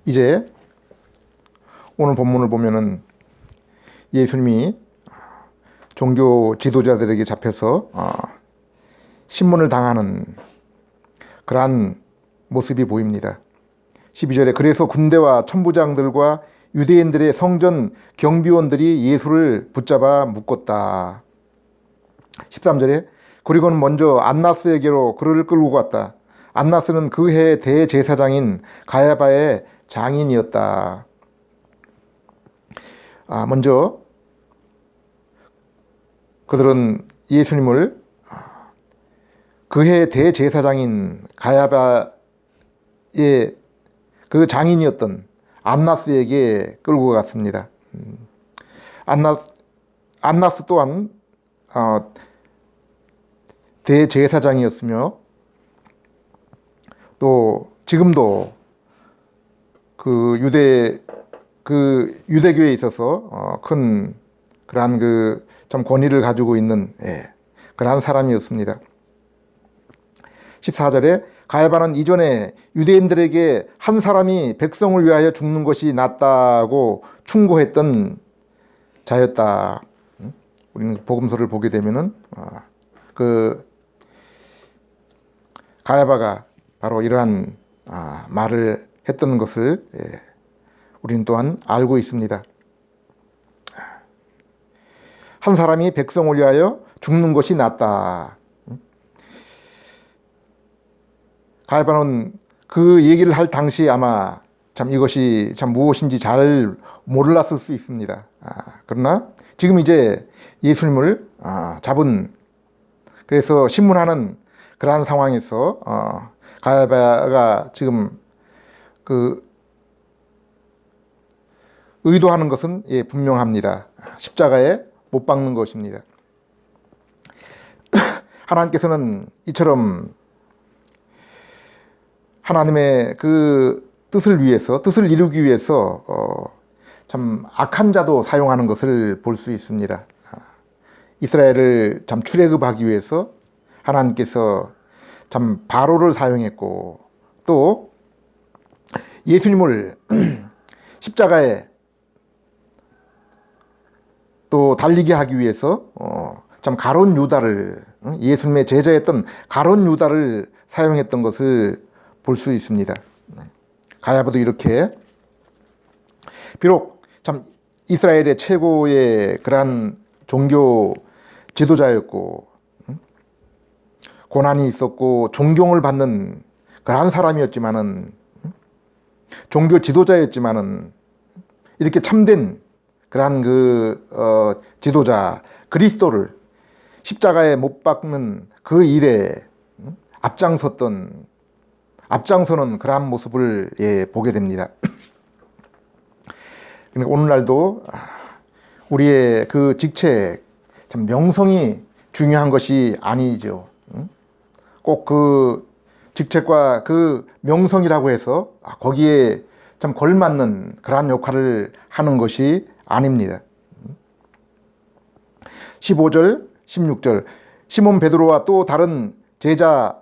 이제 오늘 본문을 보면은 예수님이 종교 지도자들에게 잡혀서 신문을 당하는 그러한 모습이 보입니다. 12절에 그래서 군대와 천부장들과 유대인들의 성전 경비원들이 예수를 붙잡아 묶었다. 13절에 그리고는 먼저 안나스에게로 그를 끌고 갔다. 안나스는 그 해 대제사장인 가야바의 장인이었다. 먼저 그들은 예수님을 그 해 대제사장인 가야바의 그 장인이었던 안나스에게 끌고 갔습니다. 안나스 또한 대제사장이었으며 또 지금도 그 유대교에 있어서 큰 그러한 참 권위를 가지고 있는 그러한 사람이었습니다. 14절에 가야바는 이전에 유대인들에게 한 사람이 백성을 위하여 죽는 것이 낫다고 충고했던 자였다. 우리는 복음서를 보게 되면은 그 가야바가 바로 이러한 말을 했던 것을 우리는 또한 알고 있습니다. 한 사람이 백성을 위하여 죽는 것이 낫다. 가야바는 그 얘기를 할 당시 아마 참 이것이 참 무엇인지 잘 몰랐을 수 있습니다. 그러나 지금 이제 예수님을 잡은, 그래서 신문하는 그러한 상황에서 가야바가 지금 의도하는 것은 분명합니다. 십자가에 못 박는 것입니다. 하나님께서는 이처럼 하나님의 그 뜻을 이루기 위해서 참 악한 자도 사용하는 것을 볼 수 있습니다. 이스라엘을 참 출애굽하기 위해서 하나님께서 참 바로를 사용했고, 또 예수님을 십자가에 또 달리게 하기 위해서 참 가룟 유다를, 예수님의 제자였던 가룟 유다를 사용했던 것을 볼 수 있습니다. 가야바도 이렇게 비록 참 이스라엘의 최고의 그러한 종교 지도자였고 고난이 있었고 존경을 받는 그러한 사람이었지만은, 종교 지도자였지만은, 이렇게 참된 그러한 지도자 그리스도를 십자가에 못 박는 그 일에 앞장서는 그러한 모습을 보게 됩니다. 그러니까 오늘날도 우리의 그 직책, 참 명성이 중요한 것이 아니죠. 꼭 그 직책과 그 명성이라고 해서 거기에 참 걸맞는 그러한 역할을 하는 것이 아닙니다. 15절, 16절 시몬 베드로와 또 다른 제자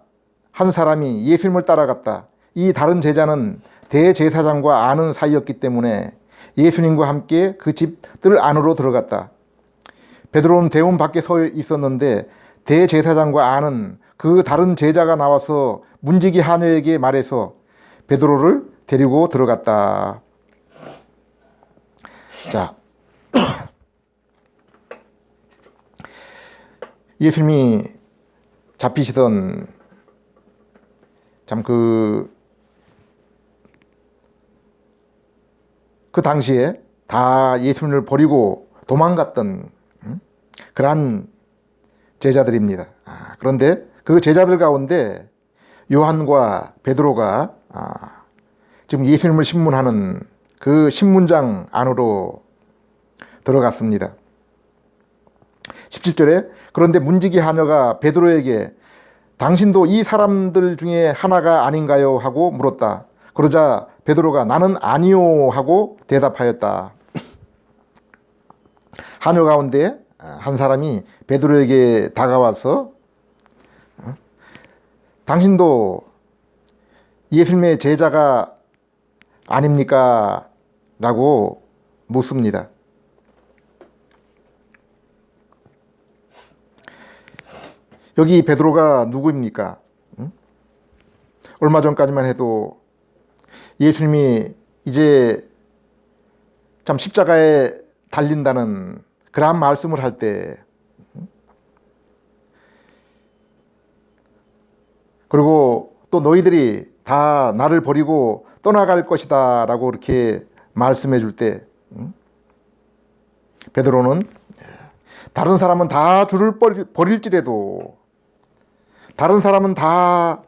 한 사람이 예수님을 따라갔다. 이 다른 제자는 대제사장과 아는 사이였기 때문에 예수님과 함께 그 집 뜰 안으로 들어갔다. 베드로는 대문 밖에 서 있었는데 대제사장과 아는 그 다른 제자가 나와서 문지기 하녀에게 말해서 베드로를 데리고 들어갔다. 자, 예수님이 잡히시던 참 그 당시에 다 예수님을 버리고 도망갔던 그러한 제자들입니다. 그런데 그 제자들 가운데 요한과 베드로가 지금 예수님을 신문하는 그 신문장 안으로 들어갔습니다. 17절에 그런데 문지기 하녀가 베드로에게 당신도 이 사람들 중에 하나가 아닌가요? 하고 물었다. 그러자 베드로가 나는 아니요 하고 대답하였다. 하녀 가운데 한 사람이 베드로에게 다가와서 당신도 예수님의 제자가 아닙니까? 라고 묻습니다. 여기 베드로가 누구입니까? 응? 얼마 전까지만 해도 예수님이 이제 참 십자가에 달린다는 그러한 말씀을 할 때, 그리고 또 너희들이 다 나를 버리고 떠나갈 것이다 라고 이렇게 말씀해 줄 때, 베드로는 다른 사람은 다 주를 버릴지라도, 다른 사람은 다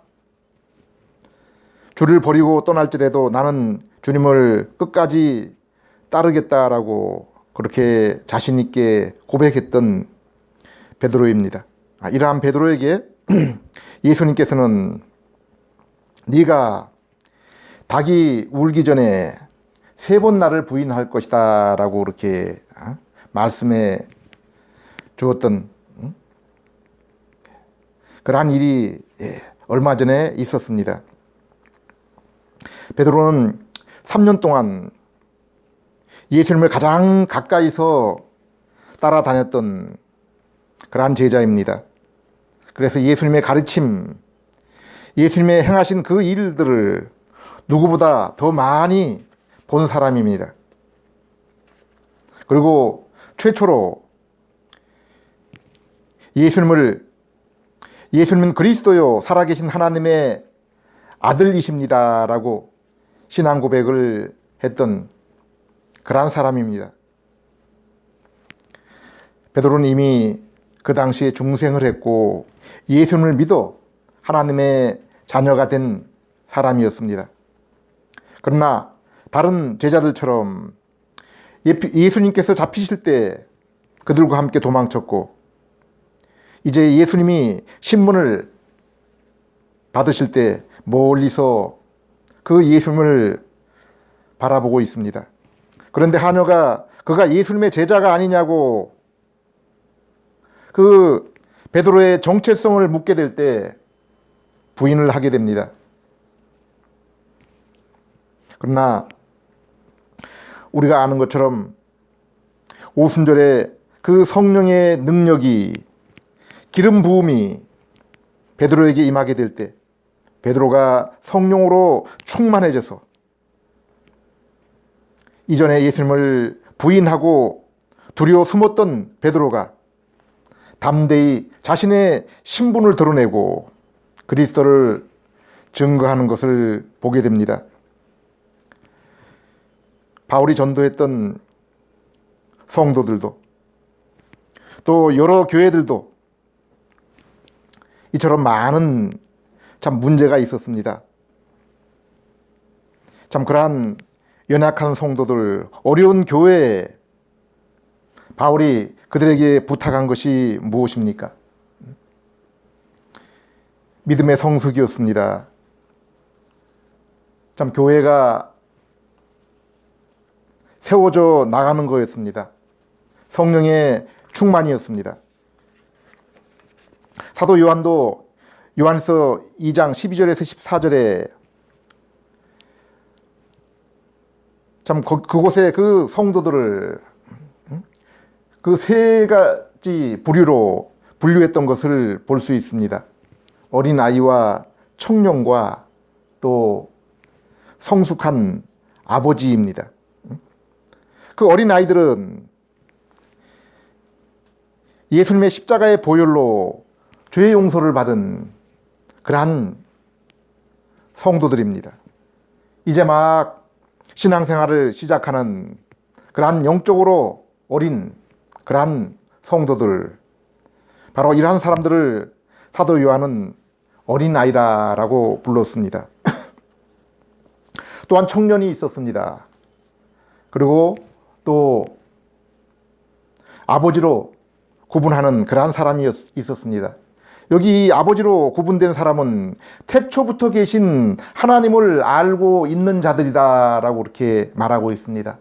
주를 버리고 떠날지라도 나는 주님을 끝까지 따르겠다라고 그렇게 자신 있게 고백했던 베드로입니다. 이러한 베드로에게 예수님께서는 네가 닭이 울기 전에 3번 나를 부인할 것이다 라고 이렇게 말씀해 주었던 그러한 일이 얼마 전에 있었습니다. 베드로는 3년 동안 예수님을 가장 가까이서 따라다녔던 그러한 제자입니다. 그래서 예수님의 가르침, 예수님의 행하신 그 일들을 누구보다 더 많이 본 사람입니다. 그리고 최초로 예수님은 그리스도요 살아계신 하나님의 아들이십니다 라고 신앙 고백을 했던 그러한 사람입니다. 베드로는 이미 그 당시에 중생을 했고 예수님을 믿어 하나님의 자녀가 된 사람이었습니다. 그러나 다른 제자들처럼 예수님께서 잡히실 때 그들과 함께 도망쳤고, 이제 예수님이 신문을 받으실 때 멀리서 그 예수님을 바라보고 있습니다. 그런데 하녀가 그가 예수님의 제자가 아니냐고 그 베드로의 정체성을 묻게 될 때 부인을 하게 됩니다. 그러나 우리가 아는 것처럼 오순절에 그 성령의 능력이, 기름 부음이 베드로에게 임하게 될 때 베드로가 성령으로 충만해져서 이전에 예수님을 부인하고 두려워 숨었던 베드로가 담대히 자신의 신분을 드러내고 그리스도를 증거하는 것을 보게 됩니다. 바울이 전도했던 성도들도 또 여러 교회들도 이처럼 많은 참 문제가 있었습니다. 참 그러한 연약한 성도들, 어려운 교회에 바울이 그들에게 부탁한 것이 무엇입니까? 믿음의 성숙이었습니다. 참 교회가 세워져 나가는 거였습니다. 성령의 충만이었습니다. 사도 요한도 요한서 2장 12절에서 14절에 참 그곳에 그 성도들을 그 3가지 부류로 분류했던 것을 볼 수 있습니다. 어린아이와 청년과 또 성숙한 아버지입니다. 그 어린아이들은 예수님의 십자가의 보혈로 죄의 용서를 받은 그러한 성도들입니다. 이제 막 신앙생활을 시작하는 그러한 영적으로 어린 그러한 성도들, 바로 이러한 사람들을 사도 요한은 어린아이라고 불렀습니다. 또한 청년이 있었습니다. 그리고 또 아버지로 구분하는 그러한 사람이 있었습니다. 여기 아버지로 구분된 사람은 태초부터 계신 하나님을 알고 있는 자들이다 라고 이렇게 말하고 있습니다.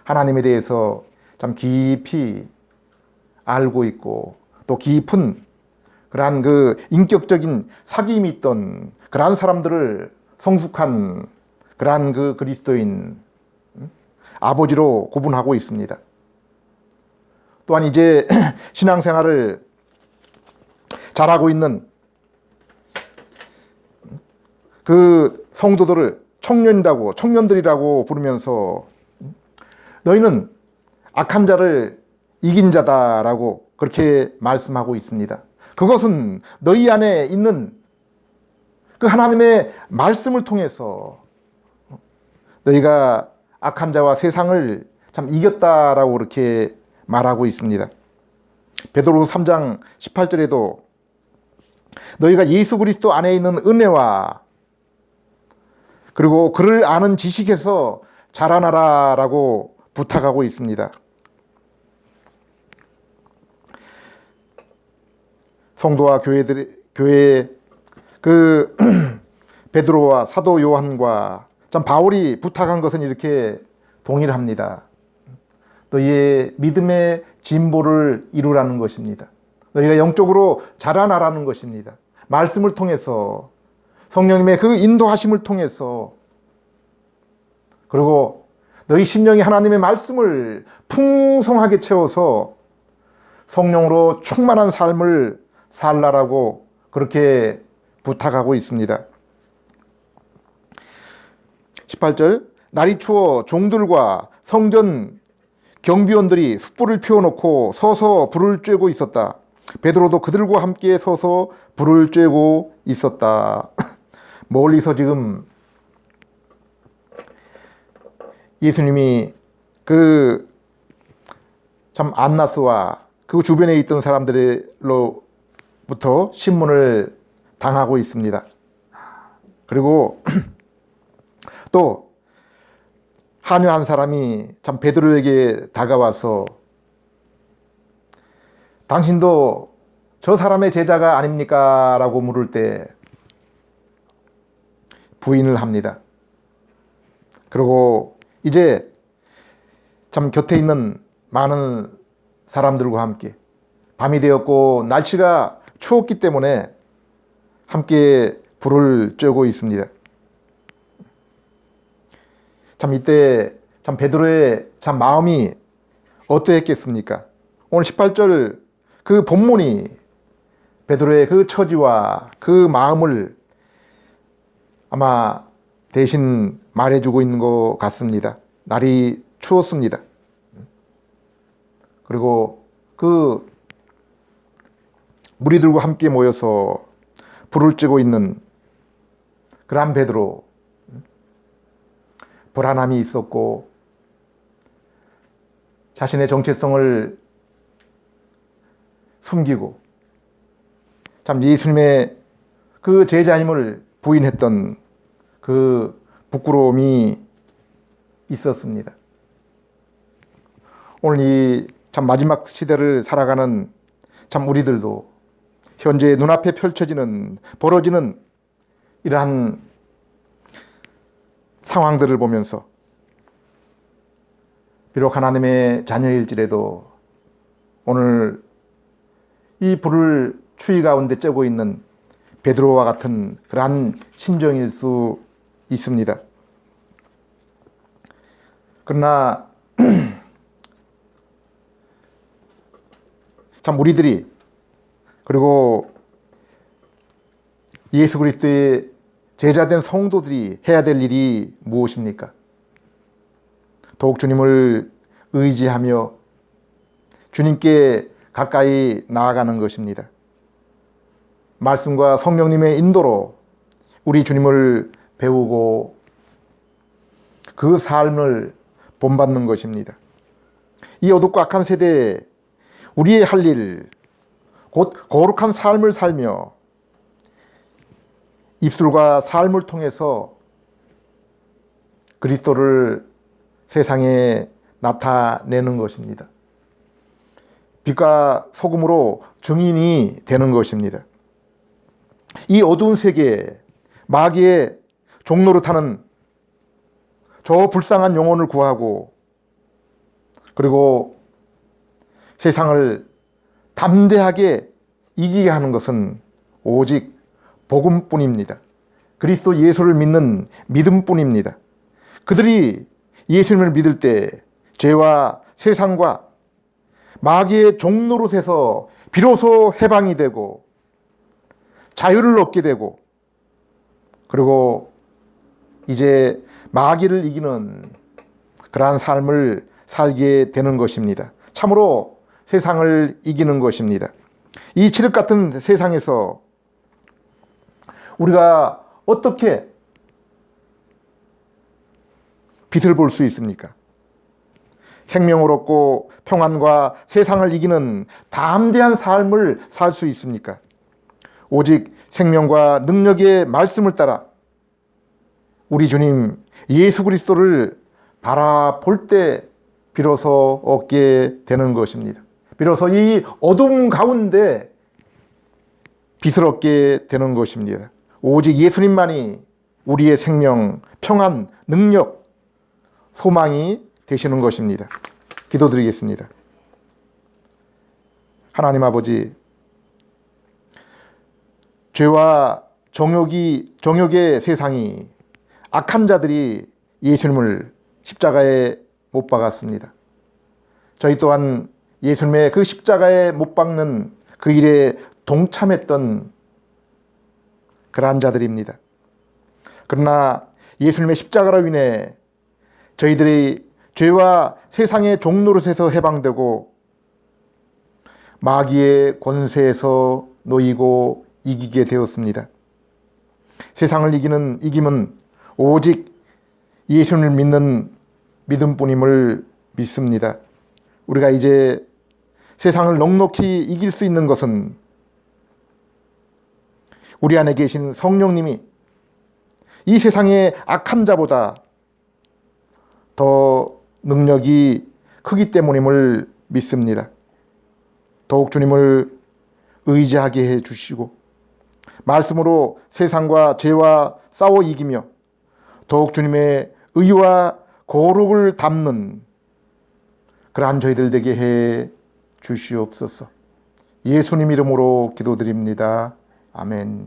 하나님에 대해서 참 깊이 알고 있고 또 깊은 그러한 그 인격적인 사귐이 있던 그러한 사람들을 성숙한 그러한 그 그리스도인 아버지로 구분하고 있습니다. 또한 이제 신앙생활을 잘하고 있는 그 성도들을 청년들이라고 부르면서 너희는 악한 자를 이긴 자다라고 그렇게 말씀하고 있습니다. 그것은 너희 안에 있는 그 하나님의 말씀을 통해서 너희가 악한 자와 세상을 참 이겼다라고 그렇게 말하고 있습니다. 베드로후서 3장 18절에도 너희가 예수 그리스도 안에 있는 은혜와 그리고 그를 아는 지식에서 자라나라라고 부탁하고 있습니다. 성도와 교회의 그 베드로와 사도 요한과 참 바울이 부탁한 것은 이렇게 동일합니다. 너희의 믿음의 진보를 이루라는 것입니다. 너희가 영적으로 자라나라는 것입니다. 말씀을 통해서 성령님의 그 인도하심을 통해서 그리고 너희 심령이 하나님의 말씀을 풍성하게 채워서 성령으로 충만한 삶을 살라라고 그렇게 부탁하고 있습니다. 18절 날이 추워 종들과 성전 경비원들이 숯불을 피워놓고 서서 불을 쬐고 있었다. 베드로도 그들과 함께 서서 불을 쬐고 있었다. 멀리서 지금 예수님이 그 참 안나스와 그 주변에 있던 사람들로부터 신문을 당하고 있습니다. 그리고 또 하녀 한 사람이 참 베드로에게 다가와서 당신도 저 사람의 제자가 아닙니까? 라고 물을 때 부인을 합니다. 그리고 이제 참 곁에 있는 많은 사람들과 함께 밤이 되었고 날씨가 추웠기 때문에 함께 불을 쬐고 있습니다. 참 이때 참 베드로의 참 마음이 어떠했겠습니까? 오늘 18절 그 본문이 베드로의 그 처지와 그 마음을 아마 대신 말해주고 있는 것 같습니다. 날이 추웠습니다. 그리고 그 무리들과 함께 모여서 불을 쬐고 있는 그러한 베드로, 불안함이 있었고 자신의 정체성을 숨기고 참 예수님의 그 제자임을 부인했던 그 부끄러움이 있었습니다. 오늘 이 참 마지막 시대를 살아가는 참 우리들도 현재 눈앞에 벌어지는 이러한 상황들을 보면서 비록 하나님의 자녀일지라도 오늘 이 불을 추위 가운데 쬐고 있는 베드로와 같은 그러한 심정일 수 있습니다. 그러나 참 우리들이 그리고 예수 그리스도의 제자된 성도들이 해야 될 일이 무엇입니까? 더욱 주님을 의지하며 주님께 가까이 나아가는 것입니다. 말씀과 성령님의 인도로 우리 주님을 배우고 그 삶을 본받는 것입니다. 이 어둡고 악한 세대에 우리의 할 일, 곧 거룩한 삶을 살며 입술과 삶을 통해서 그리스도를 세상에 나타내는 것입니다. 빛과 소금으로 증인이 되는 것입니다. 이 어두운 세계에 마귀의 종노릇하는 저 불쌍한 영혼을 구하고 그리고 세상을 담대하게 이기게 하는 것은 오직 복음뿐입니다. 그리스도 예수를 믿는 믿음뿐입니다. 그들이 예수님을 믿을 때 죄와 세상과 마귀의 종노릇에서 비로소 해방이 되고 자유를 얻게 되고, 그리고 이제 마귀를 이기는 그러한 삶을 살게 되는 것입니다. 참으로 세상을 이기는 것입니다. 이 칠흑 같은 세상에서 우리가 어떻게 빛을 볼 수 있습니까? 생명을 얻고 평안과 세상을 이기는 담대한 삶을 살 수 있습니까? 오직 생명과 능력의 말씀을 따라 우리 주님 예수 그리스도를 바라볼 때 비로소 얻게 되는 것입니다. 비로소 이 어둠 가운데 빛을 얻게 되는 것입니다. 오직 예수님만이 우리의 생명, 평안, 능력, 소망이 되시는 것입니다. 기도드리겠습니다. 하나님 아버지, 죄와 정욕의 세상이, 악한 자들이 예수님을 십자가에 못 박았습니다. 저희 또한 예수님의 그 십자가에 못 박는 그 일에 동참했던 그러한 자들입니다. 그러나 예수님의 십자가로 인해 저희들이 죄와 세상의 종노릇에서 해방되고 마귀의 권세에서 놓이고 이기게 되었습니다. 세상을 이기는 이김은 오직 예수님을 믿는 믿음뿐임을 믿습니다. 우리가 이제 세상을 넉넉히 이길 수 있는 것은 우리 안에 계신 성령님이 이 세상의 악한 자보다 더 능력이 크기 때문임을 믿습니다. 더욱 주님을 의지하게 해주시고 말씀으로 세상과 죄와 싸워 이기며 더욱 주님의 의와 거룩을 담는 그러한 저희들 되게 해 주시옵소서. 예수님 이름으로 기도드립니다. 아멘.